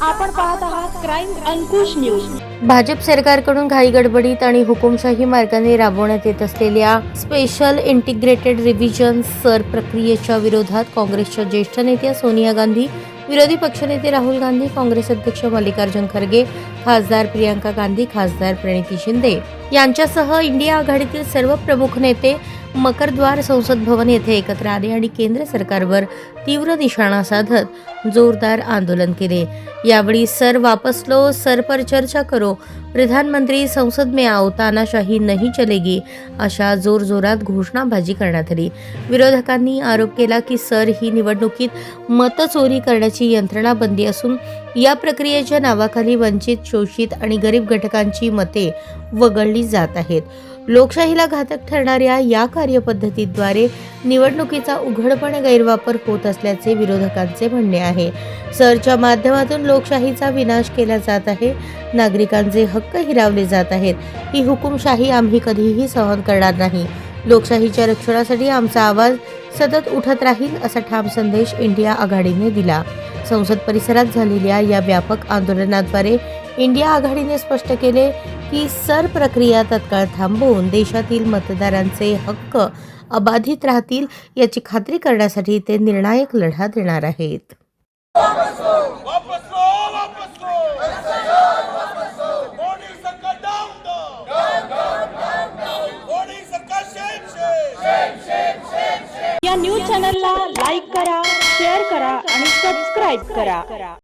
आपण पाहत आहात क्राईम अंकुश न्यूज। भाजप सरकारकडून घाई गडबडीत आणि हुकुमशाही मार्गाने राबवण्यात येत असलेल्या स्पेशल इंटिग्रेटेड रिव्हिजन सर प्रक्रियेच्या विरोधात काँग्रेसच्या ज्येष्ठ नेत्या सोनिया गांधी, विरोधी पक्षनेते राहुल गांधी, काँग्रेस अध्यक्ष मल्लिकार्जुन खरगे, खासदार प्रियंका गांधी, खासदार प्रणिती शिंदे यांच्यासह इंडिया आघाडीतील सर्व प्रमुख नेते मकरद्वार संसद भवन येथे एकत्र आले आणि केंद्र सरकारवर तीव्र निशाणा साधत जोरदार आंदोलन केले। यावेळी सर वापस लो, सर पर चर्चा करो, प्रधानमंत्री संसद में आओ, तानाशाही नहीं चलेगी अशा जोरजोरात घोषणाबाजी करण्यात आली। विरोधकांनी आरोप केला की सर ही निवडणुकीत मतचोरी करण्याची यंत्रणा बनली असून या प्रक्रियेच्या नावाखाली वंचित, शोषित आणि गरीब घटकांची मते वगळली जात आहेत। लोकशाहीला घातक ठरणाऱ्या या कार्यपद्धतीद्वारे निवडणुकीचा उघडपणे गैरवापर होत असल्याचे विरोधकांचे म्हणणे आहे। सरच्या माध्यमातून लोकशाहीचा विनाश केला जात आहे, नागरिकांचे हक्क हिरावले जात आहेत। ही हुकुमशाही आम्ही कधीही सहन करणार नाही। लोकशाहीच्या रक्षणासाठी आमचा आवाज सतत उठत राहील असा ठाम संदेश इंडिया आघाडीने दिला। संसद परिसरात झालेल्या या व्यापक आंदोलनाद्वारे इंडिया आघाडीने स्पष्ट केले की सर प्रक्रिया तत्काळ थांबवून देशातील मतदारांचे हक्क अबाधित राहतील याची खात्री करण्यासाठी ते निर्णायक लढा देणार आहेत। या न्यूज चॅनलला लाईक करा, शेअर करा आणि सबस्क्राइब करा।